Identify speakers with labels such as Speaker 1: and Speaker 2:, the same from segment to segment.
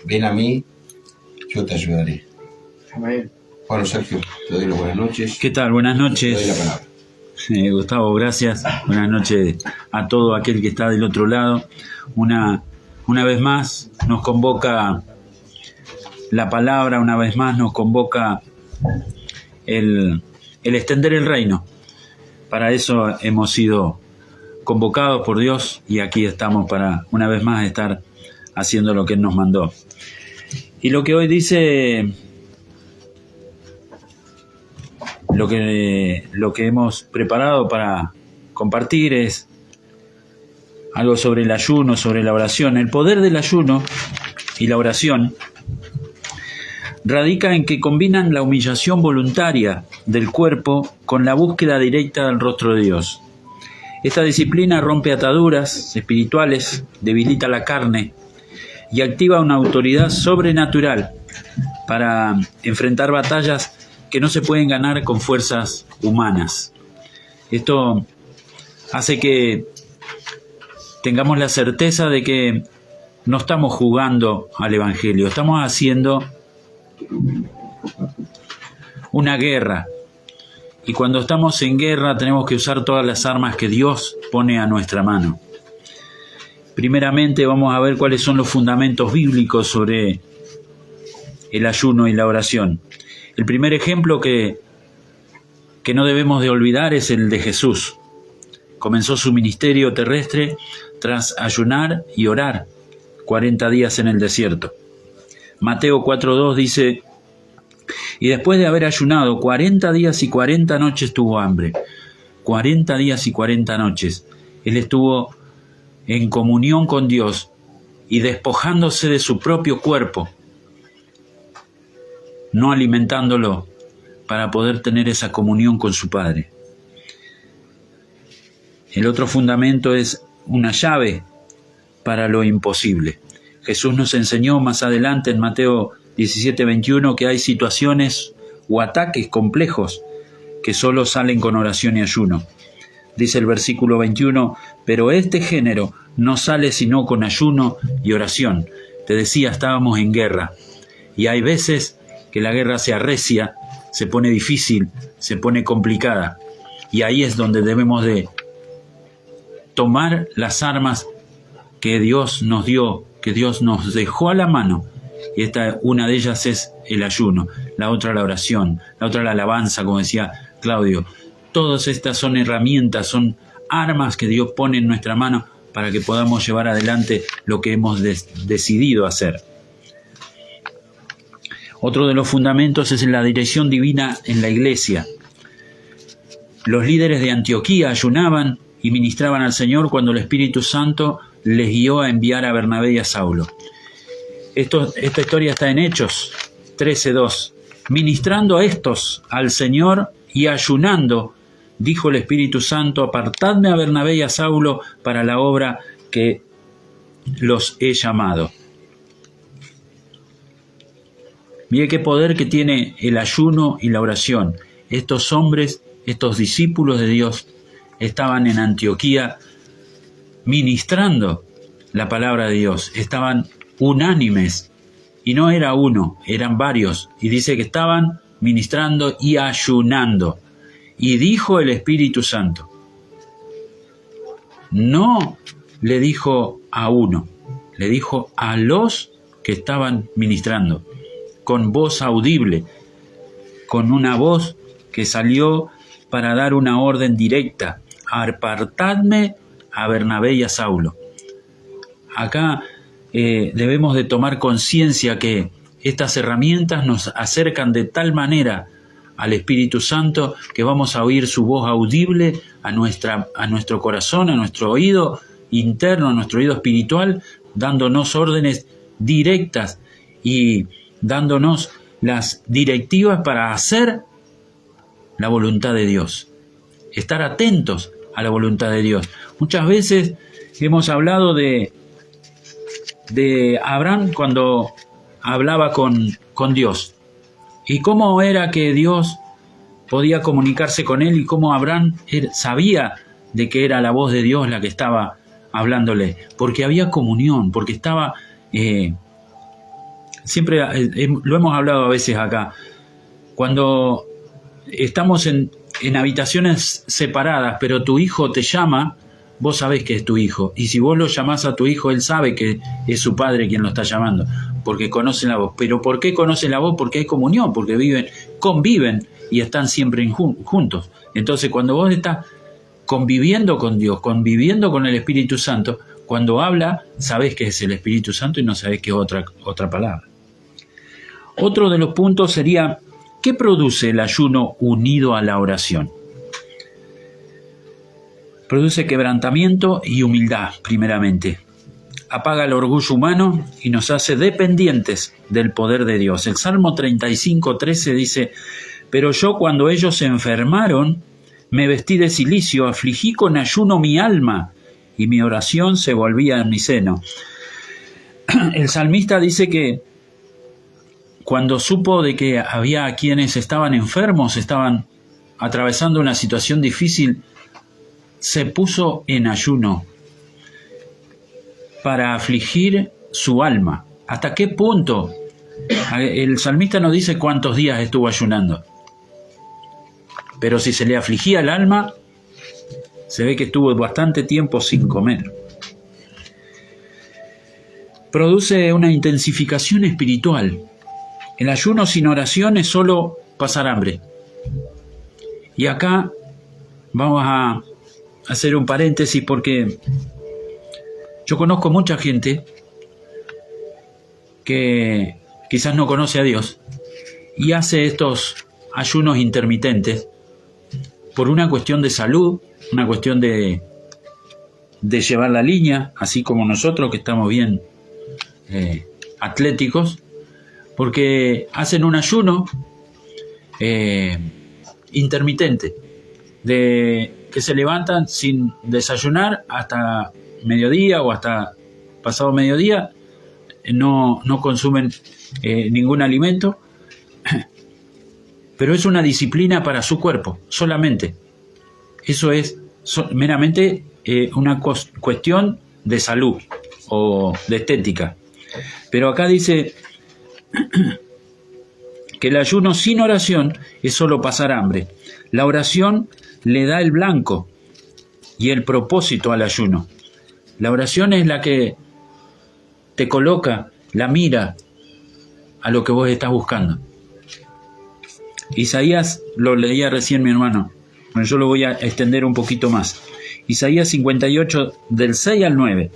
Speaker 1: ven a mí, yo te ayudaré.
Speaker 2: Amén.
Speaker 1: Bueno, Sergio, te doy las buenas noches.
Speaker 3: ¿Qué tal? Buenas
Speaker 1: Te doy
Speaker 3: noches.
Speaker 1: la palabra.
Speaker 3: Gustavo, gracias. Buenas noches a todo aquel que está del otro lado. Una vez más nos convoca la palabra, una vez más nos convoca el extender el reino. Para eso hemos sido convocados por Dios y aquí estamos para una vez más estar haciendo lo que Él nos mandó. Y lo que hoy dice, lo que hemos preparado para compartir es algo sobre el ayuno, sobre la oración. El poder del ayuno y la oración radica en que combinan la humillación voluntaria del cuerpo con la búsqueda directa del rostro de Dios. Esta disciplina rompe ataduras espirituales, debilita la carne y activa una autoridad sobrenatural para enfrentar batallas que no se pueden ganar con fuerzas humanas. Esto hace que tengamos la certeza de que no estamos jugando al Evangelio, estamos haciendo una guerra. Y cuando estamos en guerra tenemos que usar todas las armas que Dios pone a nuestra mano. Primeramente vamos a ver cuáles son los fundamentos bíblicos sobre el ayuno y la oración. El primer ejemplo que no debemos de olvidar es el de Jesús. Comenzó su ministerio terrestre tras ayunar y orar 40 días en el desierto. Mateo 4:2 dice: y después de haber ayunado 40 días y 40 noches tuvo hambre. 40 días y 40 noches. Él estuvo en comunión con Dios y despojándose de su propio cuerpo, no alimentándolo, para poder tener esa comunión con su Padre. El otro fundamento es una llave para lo imposible. Jesús nos enseñó más adelante en Mateo 17:21 que hay situaciones o ataques complejos que solo salen con oración y ayuno. Dice el versículo 21, pero este género no sale sino con ayuno y oración. Te decía, estábamos en guerra y hay veces que la guerra se arrecia, se pone difícil, se pone complicada, y ahí es donde debemos de tomar las armas que Dios nos dio, que Dios nos dejó a la mano. Y una de ellas es el ayuno, la otra la oración, la otra la alabanza, como decía Claudio. Todas estas son herramientas, son armas que Dios pone en nuestra mano para que podamos llevar adelante lo que hemos decidido hacer. Otro de los fundamentos es la dirección divina en la iglesia. Los líderes de Antioquía ayunaban y ministraban al Señor cuando el Espíritu Santo les guió a enviar a Bernabé y a Saulo. Esta historia está en Hechos 13:2. Ministrando a estos al Señor y ayunando, dijo el Espíritu Santo: apartadme a Bernabé y a Saulo para la obra que los he llamado. Mire qué poder que tiene el ayuno y la oración. Estos hombres, estos discípulos de Dios, estaban en Antioquía ministrando la palabra de Dios. Estaban unánimes, y no era uno, eran varios, y dice que estaban ministrando y ayunando, y dijo el Espíritu Santo. No le dijo a uno, le dijo a los que estaban ministrando, con voz audible, con una voz que salió para dar una orden directa: apartadme a Bernabé y a Saulo. Acá debemos de tomar conciencia que estas herramientas nos acercan de tal manera al Espíritu Santo que vamos a oír su voz audible a nuestro corazón, a nuestro oído interno, a nuestro oído espiritual, dándonos órdenes directas y dándonos las directivas para hacer la voluntad de Dios. Estar atentos a la voluntad de Dios. Muchas veces hemos hablado de Abraham cuando hablaba con Dios, y cómo era que Dios podía comunicarse con él, y cómo Abraham sabía de que era la voz de Dios la que estaba hablándole, porque había comunión, porque estaba siempre lo hemos hablado a veces acá, cuando estamos en habitaciones separadas, pero tu hijo te llama, vos sabés que es tu hijo, y si vos lo llamás a tu hijo, él sabe que es su padre quien lo está llamando, porque conoce la voz. ¿Pero por qué conoce la voz? Porque hay comunión, porque conviven y están siempre juntos. Entonces, cuando vos estás conviviendo con Dios, conviviendo con el Espíritu Santo, cuando habla, sabés que es el Espíritu Santo y no sabés que es otra palabra. Otro de los puntos sería, ¿qué produce el ayuno unido a la oración? Produce quebrantamiento y humildad, primeramente. Apaga el orgullo humano y nos hace dependientes del poder de Dios. El Salmo 35:13 dice, pero yo cuando ellos se enfermaron, me vestí de cilicio, afligí con ayuno mi alma, y mi oración se volvía en mi seno. El salmista dice que cuando supo de que había quienes estaban enfermos, estaban atravesando una situación difícil, se puso en ayuno para afligir su alma. ¿Hasta qué punto? El salmista no dice cuántos días estuvo ayunando, pero si se le afligía el alma, se ve que estuvo bastante tiempo sin comer. Produce una intensificación espiritual. El ayuno sin oración es solo pasar hambre. Y acá vamos a hacer un paréntesis porque yo conozco mucha gente que quizás no conoce a Dios y hace estos ayunos intermitentes por una cuestión de salud, una cuestión de llevar la línea, así como nosotros que estamos bien atléticos, porque hacen un ayuno intermitente, de que se levantan sin desayunar hasta mediodía o hasta pasado mediodía, no consumen ningún alimento, pero es una disciplina para su cuerpo, solamente. Eso es meramente una cuestión de salud o de estética. Pero acá dice que el ayuno sin oración es solo pasar hambre. La oración le da el blanco y el propósito al ayuno. La oración es la que te coloca la mira a lo que vos estás buscando. Isaías, lo leía recién mi hermano, bueno, yo lo voy a extender un poquito más. Isaías 58, del 6 al 9.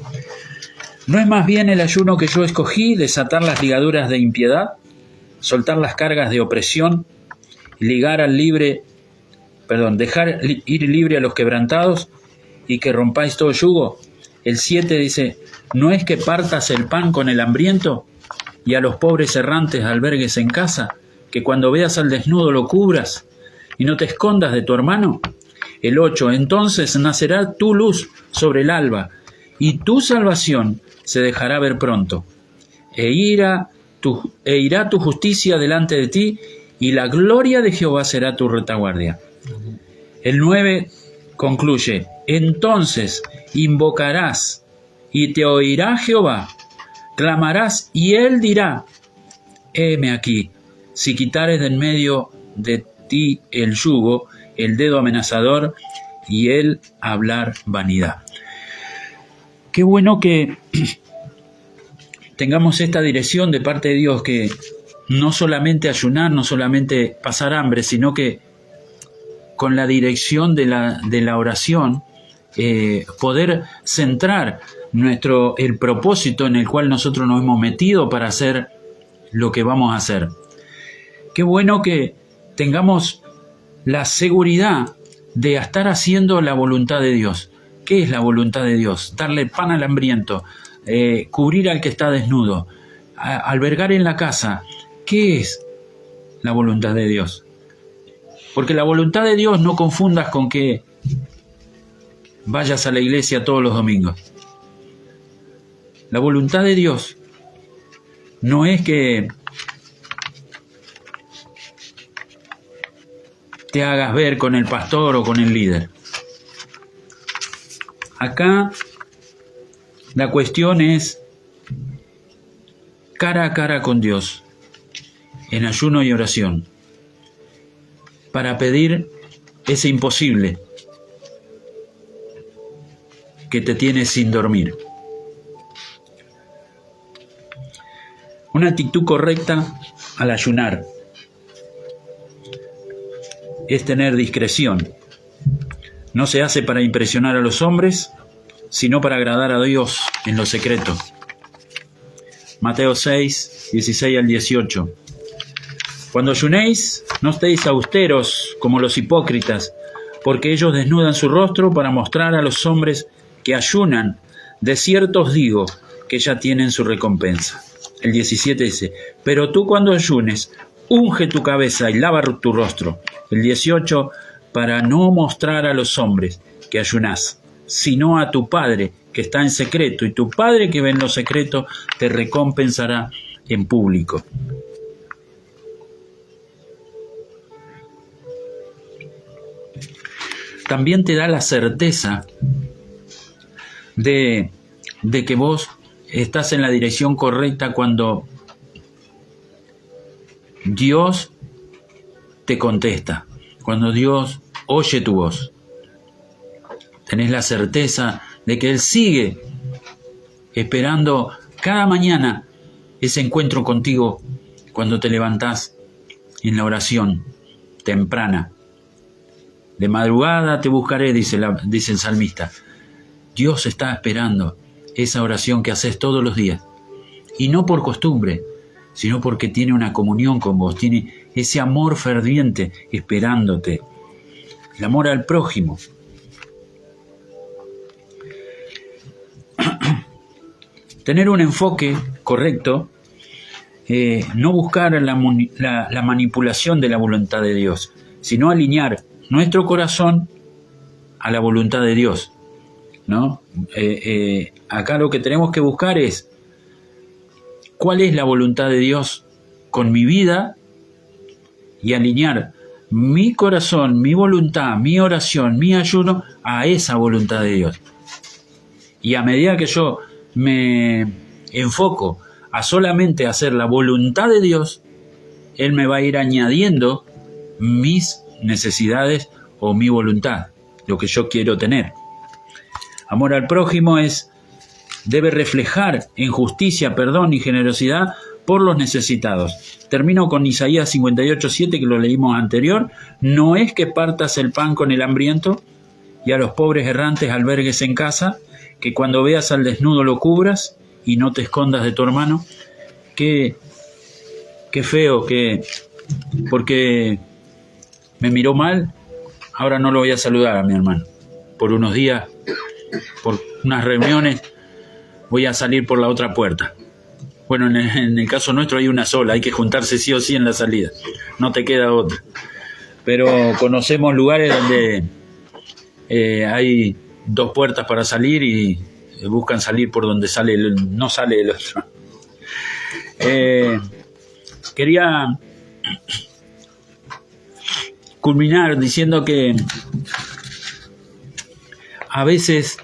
Speaker 3: ¿No es más bien el ayuno que yo escogí, desatar las ligaduras de impiedad, soltar las cargas de opresión, dejar ir libre a los quebrantados y que rompáis todo yugo? El 7 dice, ¿no es que partas el pan con el hambriento y a los pobres errantes albergues en casa, que cuando veas al desnudo lo cubras y no te escondas de tu hermano? El 8, entonces nacerá tu luz sobre el alba y tu salvación se dejará ver pronto. E irá tu justicia delante de ti y la gloria de Jehová será tu retaguardia. El 9 concluye, entonces invocarás y te oirá Jehová, clamarás y él dirá, heme aquí, si quitares de en medio de ti el yugo, el dedo amenazador y el hablar vanidad. Qué bueno que tengamos esta dirección de parte de Dios, que no solamente ayunar, no solamente pasar hambre, sino que con la dirección de la oración, poder centrar el propósito en el cual nosotros nos hemos metido para hacer lo que vamos a hacer. Qué bueno que tengamos la seguridad de estar haciendo la voluntad de Dios. ¿Qué es la voluntad de Dios? Darle pan al hambriento, cubrir al que está desnudo, albergar en la casa. ¿Qué es la voluntad de Dios? Porque la voluntad de Dios no confundas con que vayas a la iglesia todos los domingos. La voluntad de Dios no es que te hagas ver con el pastor o con el líder. Acá la cuestión es cara a cara con Dios, en ayuno y oración, para pedir ese imposible que te tiene sin dormir. Una actitud correcta al ayunar es tener discreción. No se hace para impresionar a los hombres, sino para agradar a Dios en lo secreto. Mateo 6, 16 al 18. Cuando ayunéis, no estéis austeros como los hipócritas, porque ellos desnudan su rostro para mostrar a los hombres que ayunan. De cierto os digo que ya tienen su recompensa. El 17 dice, pero tú cuando ayunes, unge tu cabeza y lava tu rostro. El 18, para no mostrar a los hombres que ayunás, sino a tu Padre que está en secreto, y tu Padre que ve en lo secreto te recompensará en público. También te da la certeza de que vos estás en la dirección correcta cuando Dios te contesta, cuando Dios oye tu voz. Tenés la certeza de que Él sigue esperando cada mañana ese encuentro contigo cuando te levantás en la oración temprana. De madrugada te buscaré, dice el salmista. Dios está esperando esa oración que haces todos los días. Y no por costumbre, sino porque tiene una comunión con vos, tiene ese amor ferviente esperándote. El amor al prójimo. Tener un enfoque correcto, no buscar la manipulación de la voluntad de Dios, sino alinear nuestro corazón a la voluntad de Dios, ¿no? Acá lo que tenemos que buscar es cuál es la voluntad de Dios con mi vida y alinear mi corazón, mi voluntad, mi oración, mi ayuno a esa voluntad de Dios. Y a medida que yo me enfoco a solamente hacer la voluntad de Dios, Él me va a ir añadiendo mis necesidades o mi voluntad, lo que yo quiero tener. Amor al prójimo debe reflejar en justicia, perdón y generosidad por los necesitados. Termino con Isaías 58:7, que lo leímos anterior. No es que partas el pan con el hambriento y a los pobres errantes albergues en casa, que cuando veas al desnudo lo cubras y no te escondas de tu hermano. Qué feo que porque me miró mal, ahora no lo voy a saludar a mi hermano. Por unos días, por unas reuniones, voy a salir por la otra puerta. Bueno, en el caso nuestro hay una sola, hay que juntarse sí o sí en la salida, no te queda otra. Pero conocemos lugares donde hay dos puertas para salir y buscan salir por donde no sale el otro. Quería culminar diciendo que a veces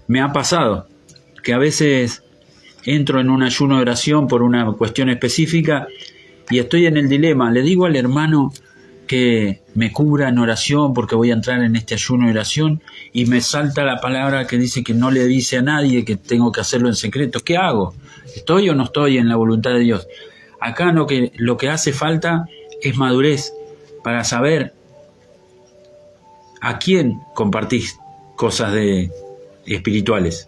Speaker 3: me ha pasado que a veces entro en un ayuno de oración por una cuestión específica y estoy en el dilema. Le digo al hermano que me cubra en oración porque voy a entrar en este ayuno de oración y me salta la palabra que dice que no le dice a nadie, que tengo que hacerlo en secreto. ¿Qué hago? ¿Estoy o no estoy en la voluntad de Dios? Acá lo que hace falta es madurez para saber a quién compartís cosas espirituales.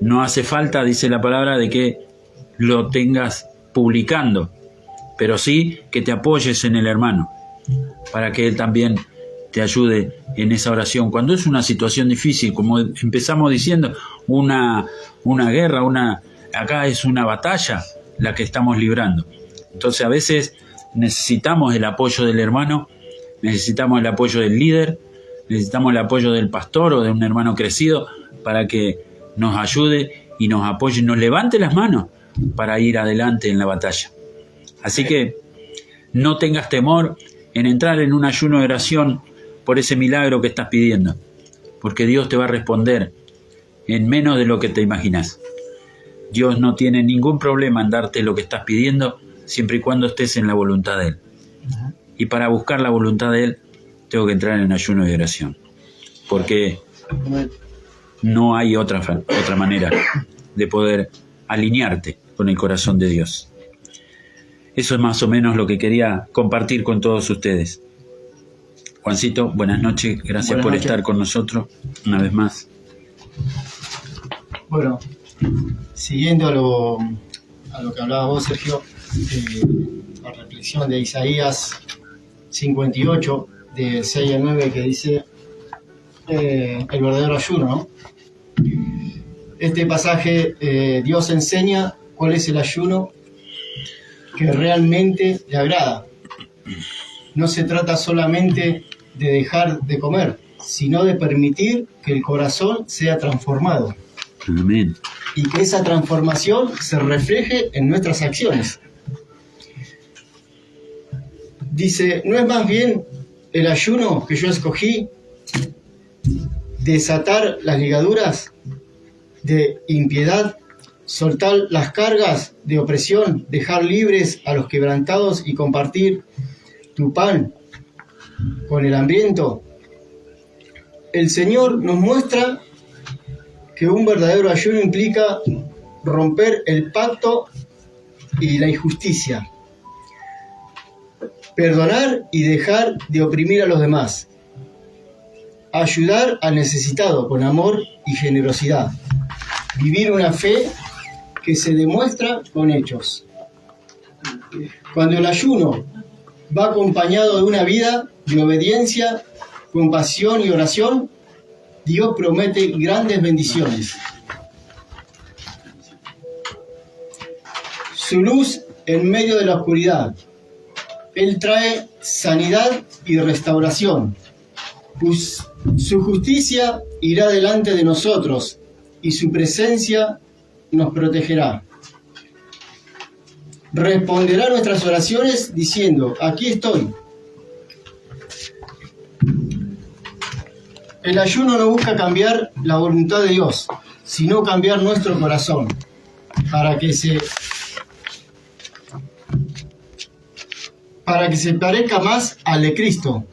Speaker 3: No hace falta, dice la palabra, de que lo tengas publicando, pero sí que te apoyes en el hermano para que él también te ayude en esa oración. Cuando es una situación difícil, como empezamos diciendo, una guerra, acá es una batalla la que estamos librando. Entonces a veces necesitamos el apoyo del hermano, necesitamos el apoyo del líder, necesitamos el apoyo del pastor o de un hermano crecido para que nos ayude y nos apoye y nos levante las manos para ir adelante en la batalla. Así que no tengas temor en entrar en un ayuno de oración por ese milagro que estás pidiendo, porque Dios te va a responder en menos de lo que te imaginas. Dios no tiene ningún problema en darte lo que estás pidiendo, siempre y cuando estés en la voluntad de Él. Y para buscar la voluntad de Él, tengo que entrar en ayuno y oración. Porque no hay otra manera de poder alinearte con el corazón de Dios. Eso es más o menos lo que quería compartir con todos ustedes. Juancito, buenas noches. Gracias por estar con nosotros una vez más.
Speaker 2: Bueno, siguiendo a lo que hablabas vos, Sergio, la reflexión de Isaías 58, del 6 al 9, que dice el verdadero ayuno, ¿no? Este pasaje, Dios enseña cuál es el ayuno que realmente le agrada. No se trata solamente de dejar de comer, sino de permitir que el corazón sea transformado.
Speaker 3: Amén.
Speaker 2: Y que esa transformación se refleje en nuestras acciones. Dice, ¿no es más bien el ayuno que yo escogí desatar las ligaduras de impiedad, soltar las cargas de opresión, dejar libres a los quebrantados y compartir tu pan con el hambriento? El Señor nos muestra que un verdadero ayuno implica romper el pacto y la injusticia, perdonar y dejar de oprimir a los demás, ayudar al necesitado con amor y generosidad, vivir una fe que se demuestra con hechos. Cuando el ayuno va acompañado de una vida de obediencia, compasión y oración, Dios promete grandes bendiciones. Su luz en medio de la oscuridad. Él trae sanidad y restauración. Su justicia irá delante de nosotros y su presencia nos protegerá. Responderá nuestras oraciones diciendo, aquí estoy. El ayuno no busca cambiar la voluntad de Dios, sino cambiar nuestro corazón para que se parezca más al de Cristo.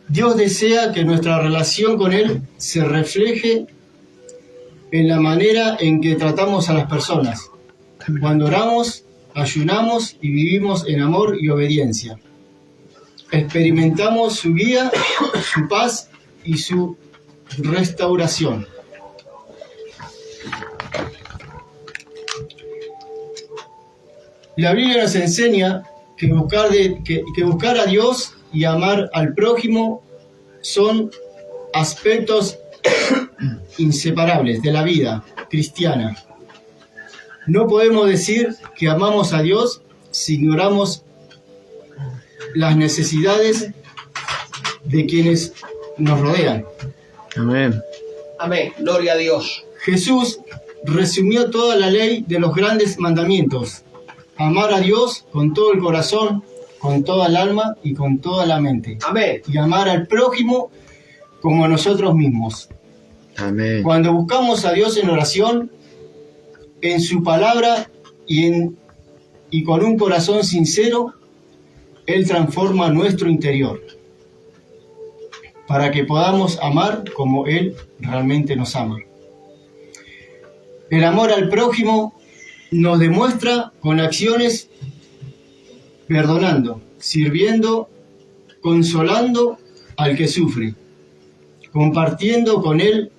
Speaker 2: Dios desea que nuestra relación con Él se refleje en la manera en que tratamos a las personas, cuando oramos, ayunamos y vivimos en amor y obediencia. Experimentamos su guía, su paz y su restauración. La Biblia nos enseña que buscar a Dios y amar al prójimo son aspectos inseparables de la vida cristiana. No podemos decir que amamos a Dios si ignoramos las necesidades de quienes nos rodean.
Speaker 4: Amén.
Speaker 5: Amén. Gloria a Dios.
Speaker 2: Jesús resumió toda la ley de los grandes mandamientos. Amar a Dios con todo el corazón, con toda el alma y con toda la mente.
Speaker 5: Amén.
Speaker 2: Y amar al prójimo como a nosotros mismos.
Speaker 4: Amén.
Speaker 2: Cuando buscamos a Dios en oración, en su palabra y con un corazón sincero, Él transforma nuestro interior para que podamos amar como Él realmente nos ama. El amor al prójimo nos demuestra con acciones perdonando, sirviendo, consolando al que sufre, compartiendo con el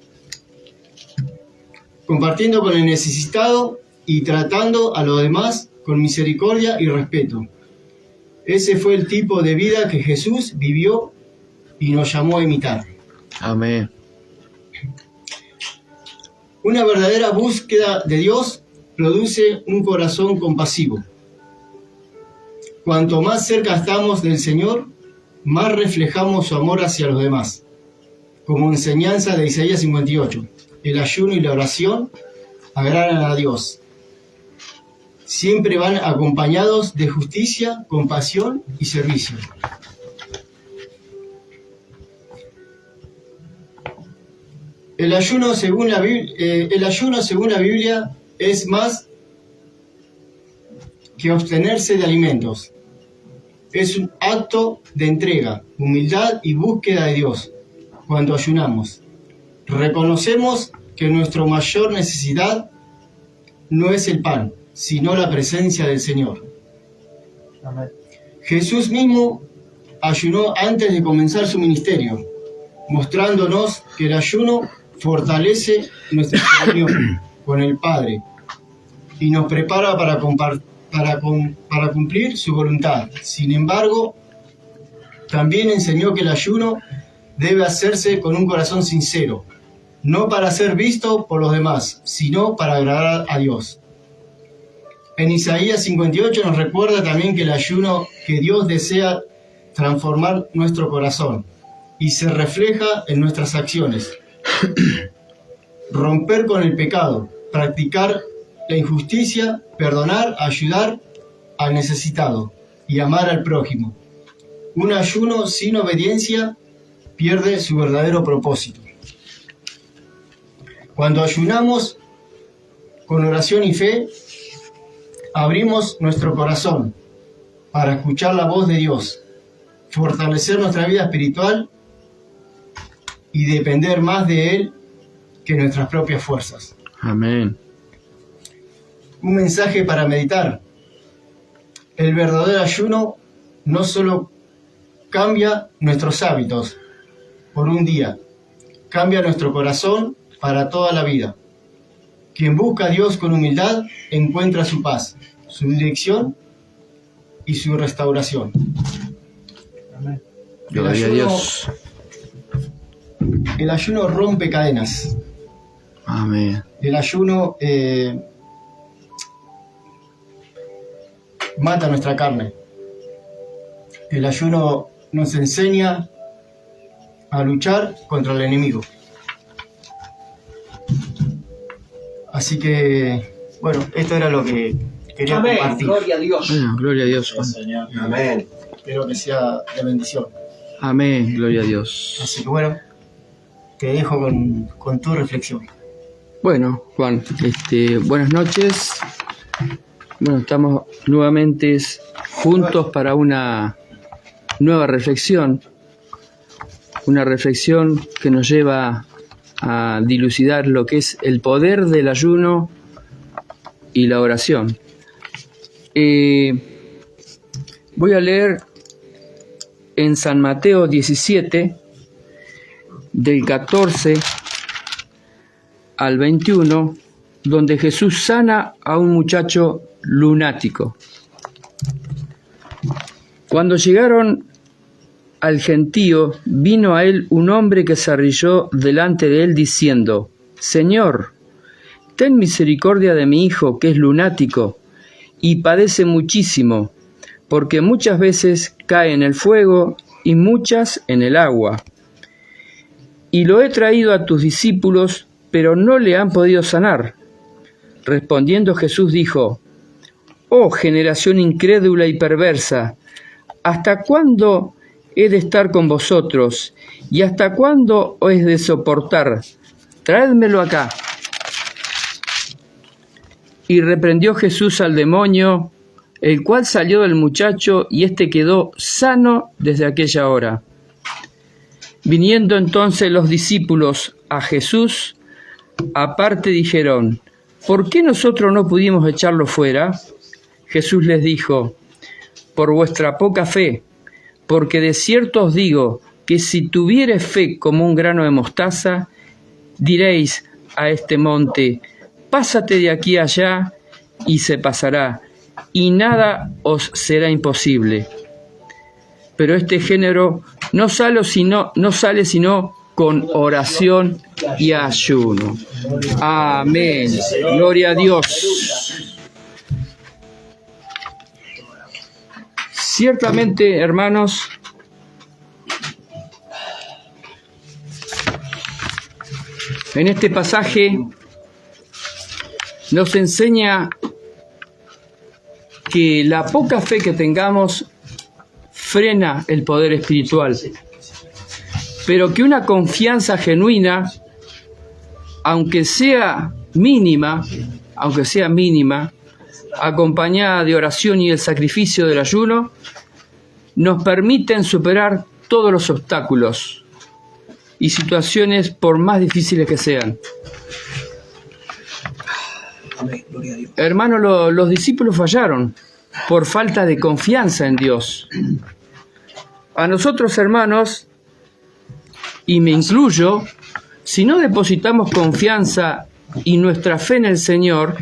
Speaker 2: necesitado y tratando a los demás con misericordia y respeto. Ese fue el tipo de vida que Jesús vivió y nos llamó a imitar.
Speaker 4: Amén.
Speaker 2: Una verdadera búsqueda de Dios produce un corazón compasivo. Cuanto más cerca estamos del Señor, más reflejamos su amor hacia los demás. Como enseñanza de Isaías 58, el ayuno y la oración agradan a Dios. Siempre van acompañados de justicia, compasión y servicio. El ayuno según la Biblia es más que abstenerse de alimentos. Es un acto de entrega, humildad y búsqueda de Dios. Cuando ayunamos, reconocemos que nuestra mayor necesidad no es el pan, sino la presencia del Señor.
Speaker 5: Amén.
Speaker 2: Jesús mismo ayunó antes de comenzar su ministerio, mostrándonos que el ayuno fortalece nuestra comunión con el Padre y nos prepara para cumplir su voluntad. Sin embargo, también enseñó que el ayuno debe hacerse con un corazón sincero, no para ser visto por los demás, sino para agradar a Dios. En Isaías 58 nos recuerda también que el ayuno que Dios desea transformar nuestro corazón y se refleja en nuestras acciones. Romper con el pecado, practicar la injusticia, perdonar, ayudar al necesitado y amar al prójimo. Un ayuno sin obediencia pierde su verdadero propósito. Cuando ayunamos con oración y fe, abrimos nuestro corazón para escuchar la voz de Dios, fortalecer nuestra vida espiritual y depender más de Él que nuestras propias fuerzas.
Speaker 4: Amén.
Speaker 2: Un mensaje para meditar. El verdadero ayuno no solo cambia nuestros hábitos por un día, cambia nuestro corazón para toda la vida. Quien busca a Dios con humildad encuentra su paz, su dirección y su restauración.
Speaker 5: Amén.
Speaker 4: Gloria a Dios.
Speaker 2: El ayuno rompe cadenas.
Speaker 4: Amén.
Speaker 2: El ayuno mata nuestra carne. El ayuno nos enseña a luchar contra el enemigo. Así que, bueno, esto era lo que quería
Speaker 5: Amén.
Speaker 2: compartir.
Speaker 5: Gloria a Dios.
Speaker 4: Bueno, gloria a Dios, Juan.
Speaker 2: Señor.
Speaker 1: Amén.
Speaker 2: Espero que sea de bendición.
Speaker 4: Amén, gloria a Dios.
Speaker 2: Así que bueno, te dejo con tu reflexión.
Speaker 4: Bueno, Juan, buenas noches. Bueno, estamos nuevamente juntos para una nueva reflexión. Una reflexión que nos lleva a dilucidar lo que es el poder del ayuno y la oración. Voy a leer en San Mateo 17, del 14 al 21, donde Jesús sana a un muchacho lunático. Cuando llegaron al gentío, vino a él un hombre que se arrodilló delante de él diciendo: Señor, ten misericordia de mi hijo, que es lunático y padece muchísimo, porque muchas veces cae en el fuego y muchas en el agua. Y lo he traído a tus discípulos, pero no le han podido sanar. Respondiendo Jesús dijo: Oh generación incrédula y perversa, ¿hasta cuándo he de estar con vosotros? ¿Y hasta cuándo os he de soportar? Traédmelo acá. Y reprendió Jesús al demonio, el cual salió del muchacho, y éste quedó sano desde aquella hora. Viniendo entonces los discípulos a Jesús, aparte dijeron: ¿Por qué nosotros no pudimos echarlo fuera? Jesús les dijo: Por vuestra poca fe, porque de cierto os digo que si tuviereis fe como un grano de mostaza, diréis a este monte: pásate de aquí allá, y se pasará, y nada os será imposible. Pero este género no sale sino con oración y ayuno. Amén. Gloria a Dios. Ciertamente, hermanos, en este pasaje nos enseña que la poca fe que tengamos frena el poder espiritual, pero que una confianza genuina aunque sea mínima, acompañada de oración y el sacrificio del ayuno, nos permiten superar todos los obstáculos y situaciones por más difíciles que sean. Hermanos, los discípulos fallaron por falta de confianza en Dios. A nosotros, hermanos, y me incluyo, si no depositamos confianza y nuestra fe en el Señor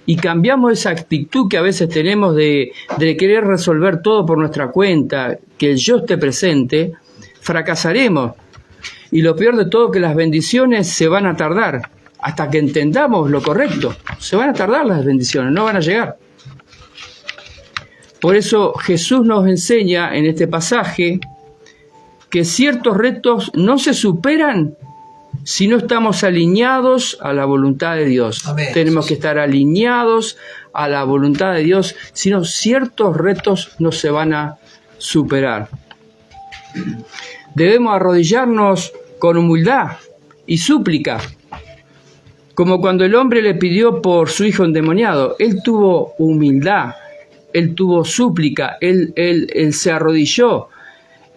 Speaker 4: y cambiamos esa actitud que a veces tenemos de querer resolver todo por nuestra cuenta, que el yo esté presente, fracasaremos. Y lo peor de todo, que las bendiciones se van a tardar. Hasta que entendamos lo correcto, se van a tardar las bendiciones, no van a llegar. Por eso Jesús nos enseña en este pasaje que ciertos retos no se superan si no estamos alineados a la voluntad de Dios.
Speaker 6: Amén.
Speaker 4: Tenemos que estar alineados a la voluntad de Dios, si no, ciertos retos no se van a superar. Debemos arrodillarnos con humildad y súplica, como cuando el hombre le pidió por su hijo endemoniado. Él tuvo humildad, él tuvo súplica, él se arrodilló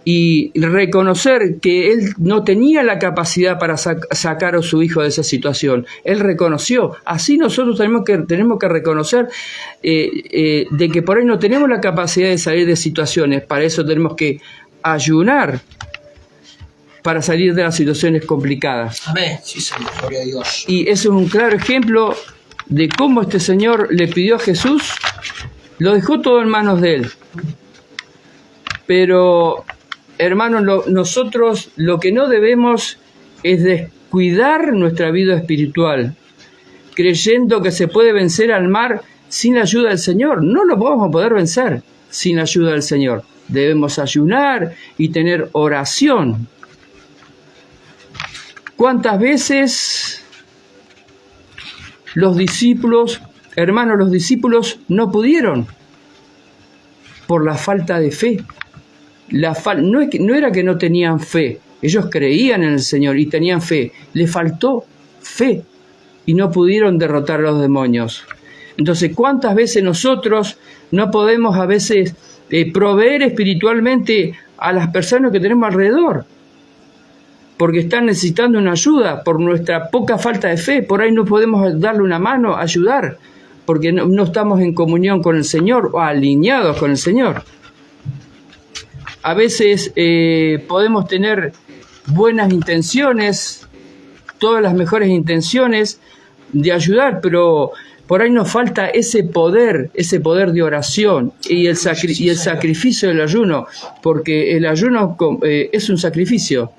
Speaker 4: y reconocer que él no tenía la capacidad para sacar a su hijo de esa situación. Él reconoció. Así nosotros tenemos que reconocer de que por ahí no tenemos la capacidad de salir de situaciones. Para eso tenemos que ayunar para salir de las situaciones complicadas.
Speaker 6: Amén. Sí, Señor. Gloria a Dios.
Speaker 4: Y eso es un claro ejemplo de cómo este Señor le pidió a Jesús, lo dejó todo en manos de Él. Pero, hermanos, nosotros lo que no debemos es descuidar nuestra vida espiritual, creyendo que se puede vencer al mar sin la ayuda del Señor. No lo vamos a poder vencer sin la ayuda del Señor. Debemos ayunar y tener oración. ¿Cuántas veces los discípulos, hermanos, los discípulos no pudieron? Por la falta de fe. No era que no tenían fe, ellos creían en el Señor y tenían fe. Les faltó fe y no pudieron derrotar a los demonios. Entonces, ¿cuántas veces nosotros no podemos a veces proveer espiritualmente a las personas que tenemos alrededor? Porque están necesitando una ayuda por nuestra poca falta de fe. Por ahí no podemos darle una mano, ayudar, porque no estamos en comunión con el Señor o alineados con el Señor. A veces podemos tener buenas intenciones, todas las mejores intenciones de ayudar, pero por ahí nos falta ese poder de oración y el sacrificio del ayuno, porque el ayuno es un sacrificio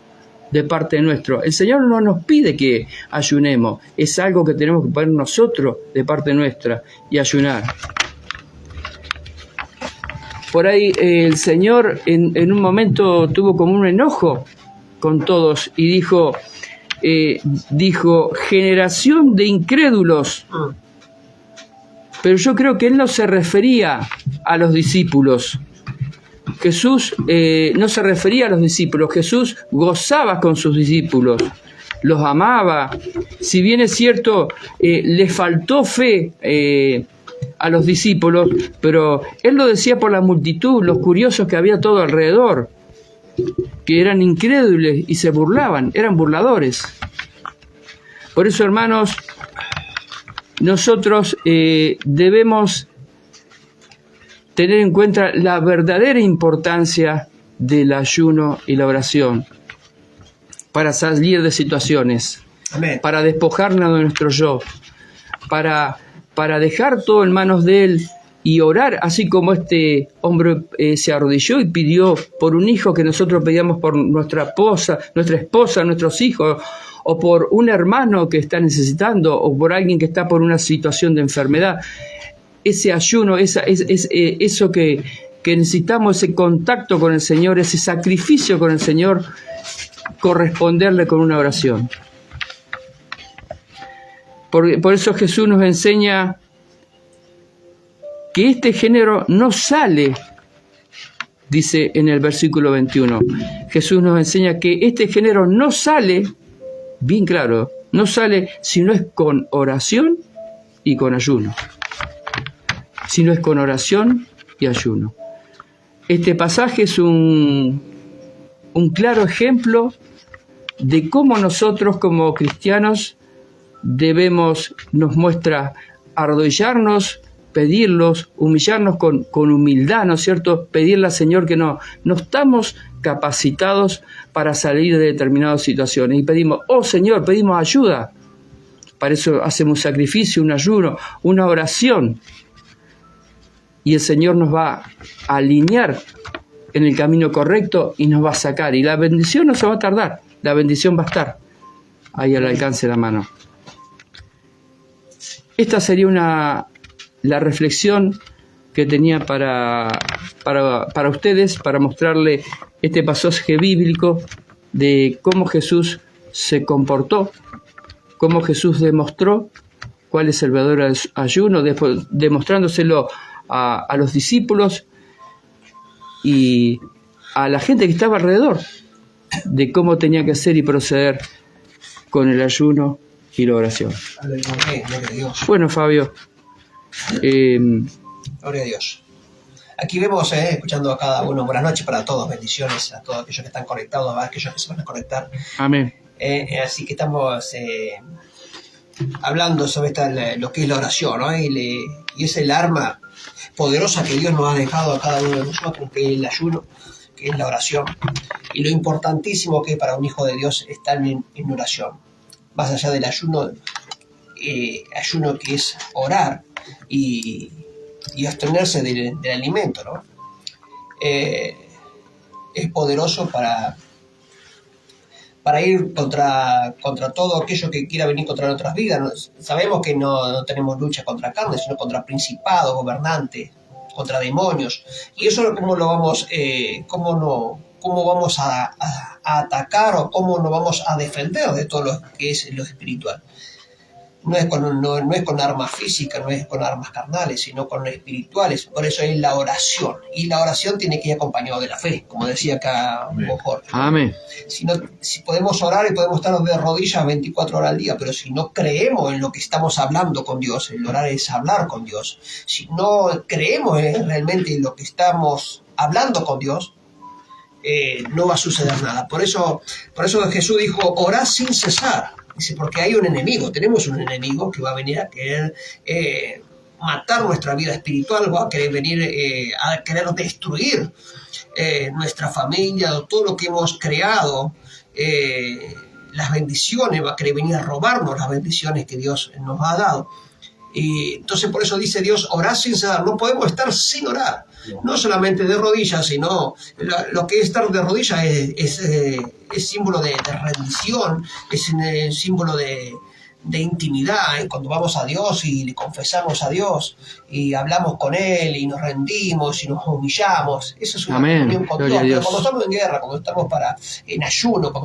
Speaker 4: de parte nuestro. El Señor no nos pide que ayunemos, es algo que tenemos que poner nosotros de parte nuestra y ayunar. Por ahí el Señor en un momento tuvo como un enojo con todos y dijo, generación de incrédulos. Pero yo creo que Él no se refería a los discípulos. Jesús no se refería a los discípulos. Jesús gozaba con sus discípulos, los amaba. Si bien es cierto, le faltó fe a los discípulos, pero Él lo decía por la multitud, los curiosos que había todo alrededor, que eran incrédulos y se burlaban, eran burladores. Por eso, hermanos, nosotros debemos tener en cuenta la verdadera importancia del ayuno y la oración para salir de situaciones,
Speaker 6: Amén.
Speaker 4: para despojarnos de nuestro yo, para dejar todo en manos de Él y orar, así como este hombre se arrodilló y pidió por un hijo que nosotros pedíamos por nuestra esposa, nuestros hijos, o por un hermano que está necesitando, o por alguien que está por una situación de enfermedad. Ese ayuno, eso que necesitamos, ese contacto con el Señor, ese sacrificio con el Señor, corresponderle con una oración. Por eso Jesús nos enseña que este género no sale, dice en el versículo 21. Jesús nos enseña que este género no sale, bien claro, No sale si no es con oración y con ayuno. Si no es con oración y ayuno. Este pasaje es un claro ejemplo de cómo nosotros como cristianos nos muestra arrodillarnos, pedirlos, humillarnos con humildad, ¿no es cierto? Pedirle al Señor que no estamos capacitados para salir de determinadas situaciones. Y pedimos, oh Señor, pedimos ayuda. Para eso hacemos un sacrificio, un ayuno, una oración. Y el Señor nos va a alinear en el camino correcto y nos va a sacar. Y la bendición no se va a tardar, la bendición va a estar ahí al alcance de la mano. Esta sería la reflexión que tenía para ustedes, para mostrarle este pasaje bíblico de cómo Jesús se comportó, cómo Jesús demostró cuál es el verdadero ayuno, demostrándoselo a los discípulos y a la gente que estaba alrededor, de cómo tenía que hacer y proceder con el ayuno y la oración.
Speaker 6: Amén, gloria a Dios.
Speaker 4: Bueno, Fabio,
Speaker 6: Gloria a Dios. Aquí vemos, escuchando a cada uno, buenas noches para todos, bendiciones a todos aquellos que están conectados, a aquellos que se van a conectar.
Speaker 4: amén.
Speaker 6: Así que estamos hablando sobre lo que es la oración, ¿no? Y es el arma poderosa que Dios nos ha dejado a cada uno de nosotros, que es el ayuno, que es la oración, y lo importantísimo que es para un hijo de Dios estar en oración. Más allá del ayuno, ayuno que es orar y abstenerse del alimento, ¿no? Es poderoso para ir contra todo aquello que quiera venir contra nuestras vidas. Sabemos que no tenemos lucha contra carne, sino contra principados, gobernantes, contra demonios. Y eso cómo lo vamos, cómo vamos a atacar o cómo nos vamos a defender de todo lo que es lo espiritual. No es con armas físicas, no es con armas carnales, sino con espirituales. Por eso es la oración. Y la oración tiene que ir acompañada de la fe, como decía acá Jorge.
Speaker 4: Amén.
Speaker 6: Si podemos orar y podemos estar de rodillas 24 horas al día, pero si no creemos en lo que estamos hablando con Dios, el orar es hablar con Dios. Si no creemos realmente en lo que estamos hablando con Dios, no va a suceder nada. Por eso Jesús dijo, orad sin cesar. Dice, porque hay un enemigo, tenemos un enemigo que va a venir a querer matar nuestra vida espiritual, va a querer venir a querer destruir nuestra familia, todo lo que hemos creado, las bendiciones, va a querer venir a robarnos las bendiciones que Dios nos ha dado. Y entonces por eso dice Dios, orad sin cesar, no podemos estar sin orar. No solamente de rodillas, sino lo que es estar de rodillas es símbolo de rendición, es símbolo de intimidad, cuando vamos a Dios y le confesamos a Dios y hablamos con Él y nos rendimos y nos humillamos. Eso es una comunión con Dios. Pero cuando estamos en guerra, cuando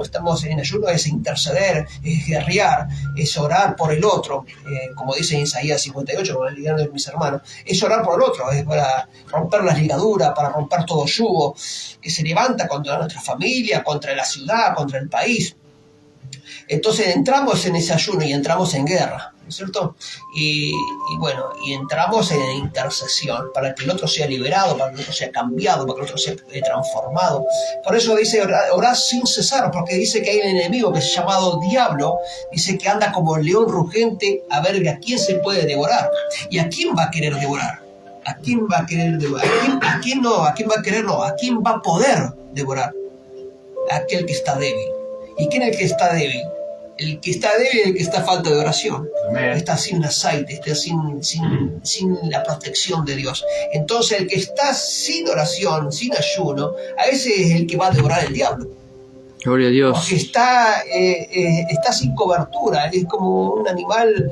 Speaker 6: estamos en ayuno es interceder, es guerrear, es orar por el otro, como dice en Isaías 58, como ligando de mis hermanos, es orar por el otro, es para romper las ligaduras, para romper todo yugo que se levanta contra nuestra familia, contra la ciudad, contra el país. Entonces entramos en ese ayuno y entramos en guerra, ¿no es cierto? Y entramos en intercesión para que el otro sea liberado, para que el otro sea cambiado, para que el otro sea transformado. Por eso dice, orad sin cesar, porque dice que hay un enemigo que es llamado diablo, dice que anda como el león rugente a ver a quién se puede devorar. ¿Y a quién va a querer devorar? ¿A quién va a querer devorar? ¿A quién no? ¿A quién va a querer no? ¿A quién va a poder devorar? A aquel que está débil. ¿Y quién es el que está débil? El que está débil es el que está a falta de oración. Amén. Está sin aceite, está sin la protección de Dios. Entonces el que está sin oración, sin ayuno, a ese es el que va a devorar el diablo.
Speaker 4: Gloria a Dios.
Speaker 6: Porque está sin cobertura, es como un animal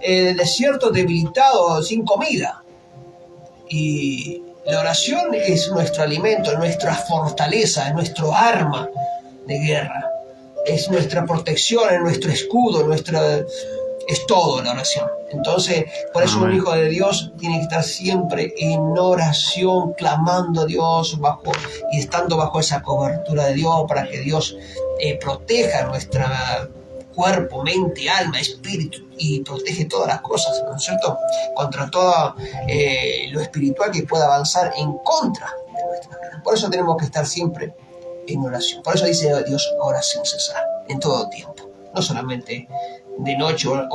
Speaker 6: del desierto debilitado, sin comida. Y la oración es nuestro alimento, es nuestra fortaleza, es nuestro arma de guerra. Es nuestra protección, es nuestro escudo, es todo la oración. Entonces, por eso un hijo de Dios tiene que estar siempre en oración, clamando a Dios y estando bajo esa cobertura de Dios para que Dios proteja nuestra cuerpo, mente, alma, espíritu, y protege todas las cosas, ¿no es cierto? Contra todo lo espiritual que pueda avanzar en contra de nuestra vida. Por eso tenemos que estar siempre en oración. Por eso dice Dios, ora sin cesar, en todo tiempo. No solamente de noche o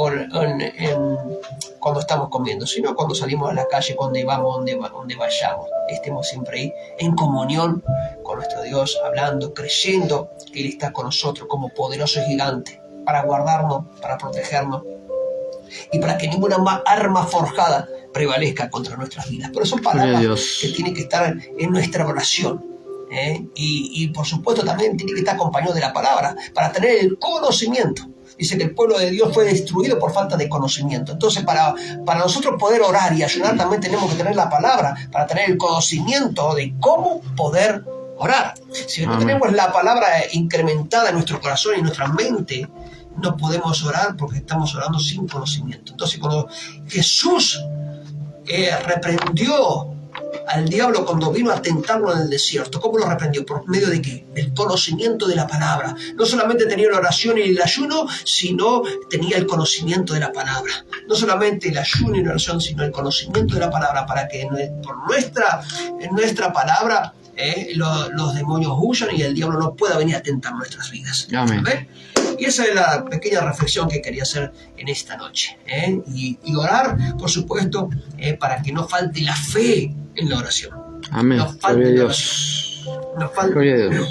Speaker 6: cuando estamos comiendo, sino cuando salimos a la calle, cuando vamos, donde vayamos. Estemos siempre ahí en comunión con nuestro Dios, hablando, creyendo que Él está con nosotros como poderoso gigante para guardarnos, para protegernos y para que ninguna arma forjada prevalezca contra nuestras vidas. Pero son palabras que tienen que estar en nuestra oración. Y por supuesto también tiene que estar acompañado de la palabra para tener el conocimiento. Dice que el pueblo de Dios fue destruido por falta de conocimiento. Entonces para nosotros poder orar y ayunar también tenemos que tener la palabra para tener el conocimiento de cómo poder orar. Si no tenemos la palabra incrementada en nuestro corazón y en nuestra mente, no podemos orar porque estamos orando sin conocimiento. Entonces cuando Jesús reprendió al diablo cuando vino a tentarlo en el desierto, ¿cómo lo reprendió? ¿Por medio de qué? El conocimiento de la palabra. No solamente tenía la oración y el ayuno, sino tenía el conocimiento de la palabra. No solamente el ayuno y la oración, sino el conocimiento de la palabra, para que por nuestra palabra los demonios huyan y el diablo no pueda venir a tentar nuestras vidas.
Speaker 4: Amén.
Speaker 6: ¿Ven? Y esa es la pequeña reflexión que quería hacer en esta noche. Y orar, por supuesto, para que no falte la fe en la oración.
Speaker 4: Amén.
Speaker 6: No falte
Speaker 4: Gloria a
Speaker 6: la
Speaker 4: Dios.
Speaker 6: oración. No falte,
Speaker 4: Gloria a Dios.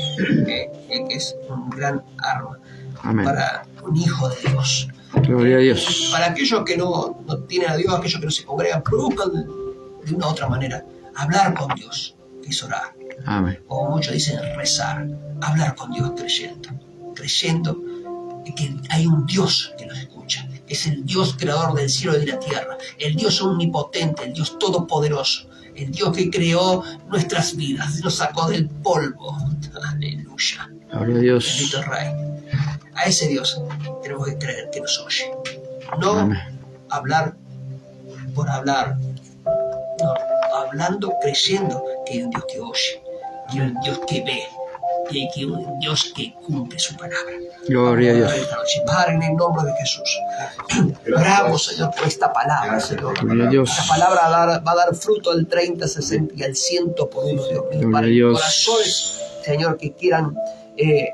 Speaker 6: que es un gran arma
Speaker 4: Amén.
Speaker 6: para un hijo de Dios.
Speaker 4: Gloria a Dios.
Speaker 6: Para aquellos que no tienen a Dios, aquellos que no se congregan, buscan de una u otra manera hablar con Dios, que es orar.
Speaker 4: Amén.
Speaker 6: O muchos dicen rezar, hablar con Dios creyendo que hay un Dios que nos escucha. Es el Dios creador del cielo y de la tierra, el Dios omnipotente, el Dios todopoderoso, el Dios que creó nuestras vidas, nos sacó del polvo. Aleluya.
Speaker 4: Gloria a Dios.
Speaker 6: Bendito el Rey. A ese Dios tenemos que creer que nos oye. No
Speaker 4: Amén.
Speaker 6: hablar por hablar, no, hablando, creyendo que hay un Dios que oye, que hay un Dios que ve, y que hay un Dios que cumple su palabra.
Speaker 4: Gloria a Dios.
Speaker 6: Esta noche, Padre, en el nombre de Jesús, oramos, Señor, por esta palabra, Señor.
Speaker 4: Gloria a Dios.
Speaker 6: Esta palabra va a dar fruto al 30, 60 y al 100 por uno, Dios mío.
Speaker 4: Gloria
Speaker 6: Para
Speaker 4: a Dios.
Speaker 6: corazones, Señor, que quieran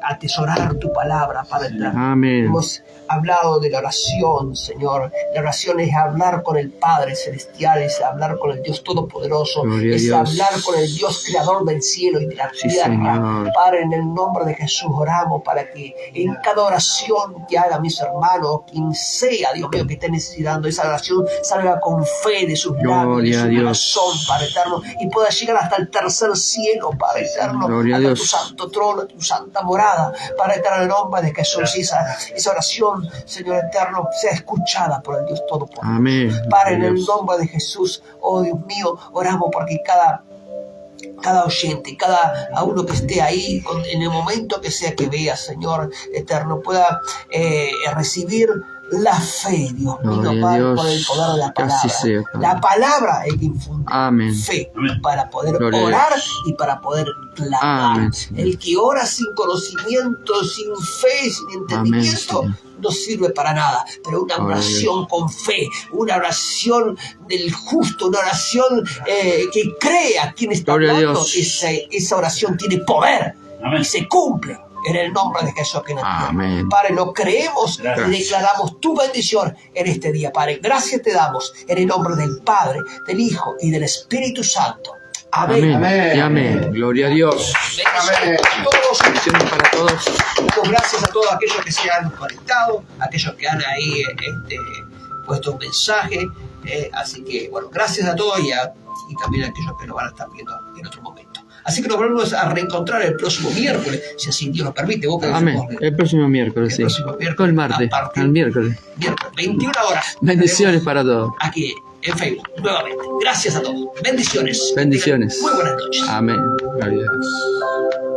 Speaker 6: atesorar tu palabra, Padre.
Speaker 4: Amén.
Speaker 6: Hemos hablado de la oración, Señor. La oración es hablar con el Padre Celestial, es hablar con el Dios Todopoderoso,
Speaker 4: Gloria a
Speaker 6: es
Speaker 4: Dios.
Speaker 6: hablar con el Dios Creador del cielo y de la
Speaker 4: Sí,
Speaker 6: tierra.
Speaker 4: Señor.
Speaker 6: Padre, en el nombre de Jesús oramos para que en cada oración que hagan mis hermanos, quien sea, Dios mío, que esté necesitando esa oración, salga con fe de sus labios, de
Speaker 4: Gloria a
Speaker 6: su
Speaker 4: Dios.
Speaker 6: corazón, Padre eterno, y pueda llegar hasta el tercer cielo, Padre eterno,
Speaker 4: Gloria a
Speaker 6: hasta
Speaker 4: Dios.
Speaker 6: tu santo trono, tu santa morada, Padre eterno, en el nombre de Jesús. Y esa oración, Señor eterno, sea escuchada por el Dios Todopoderoso.
Speaker 4: Amén.
Speaker 6: Padre, en
Speaker 4: Gloria a
Speaker 6: el
Speaker 4: Dios.
Speaker 6: nombre de Jesús, oh Dios mío, oramos porque cada oyente, a uno que esté ahí, en el momento que sea que vea, Señor eterno, pueda recibir la fe, Dios mío,
Speaker 4: Gloria a
Speaker 6: Padre,
Speaker 4: Dios.
Speaker 6: por el poder de la
Speaker 4: Que así
Speaker 6: palabra.
Speaker 4: sea, Padre.
Speaker 6: La palabra es que infunde
Speaker 4: Amén.
Speaker 6: fe para poder
Speaker 4: Gloria a
Speaker 6: orar
Speaker 4: Dios.
Speaker 6: y para poder clamar.
Speaker 4: Amén, Señor.
Speaker 6: El que ora sin conocimiento, sin fe, sin entendimiento,
Speaker 4: Señor.
Speaker 6: no sirve para nada. Pero una
Speaker 4: Gloria a
Speaker 6: oración con fe, una oración del justo, una oración que cree a quien está
Speaker 4: Gloria a
Speaker 6: hablando,
Speaker 4: Dios.
Speaker 6: esa oración tiene poder y se cumple. En el nombre de Jesús que nos
Speaker 4: Amén.
Speaker 6: Padre, lo creemos
Speaker 3: Gracias.
Speaker 6: y declaramos tu bendición en este día, Padre. Gracias te damos en el nombre del Padre, del Hijo y del Espíritu Santo. Amén.
Speaker 4: Amén. Y amén. Gloria a Dios.
Speaker 6: Bendiciones a todos.
Speaker 4: Bendiciones para todos.
Speaker 6: Damos gracias a todos aquellos que se han conectado, aquellos que han ahí puesto un mensaje. Así que, bueno, gracias a todos y también a aquellos que lo van a estar viendo en otro momento. Así que nos volvemos a reencontrar el próximo miércoles, si así Dios nos permite. ¿Vos qué
Speaker 4: Amén.
Speaker 6: decís, Jorge?
Speaker 4: El próximo miércoles,
Speaker 6: El
Speaker 4: sí.
Speaker 6: próximo miércoles,
Speaker 4: Con el martes.
Speaker 6: a partir-
Speaker 4: El miércoles.
Speaker 6: Miércoles, 21 horas.
Speaker 4: Bendiciones para todos.
Speaker 6: Aquí en Facebook, nuevamente. Gracias a todos. Bendiciones.
Speaker 4: Bendiciones.
Speaker 6: Muy buenas noches.
Speaker 4: Amén. Gloria a Dios.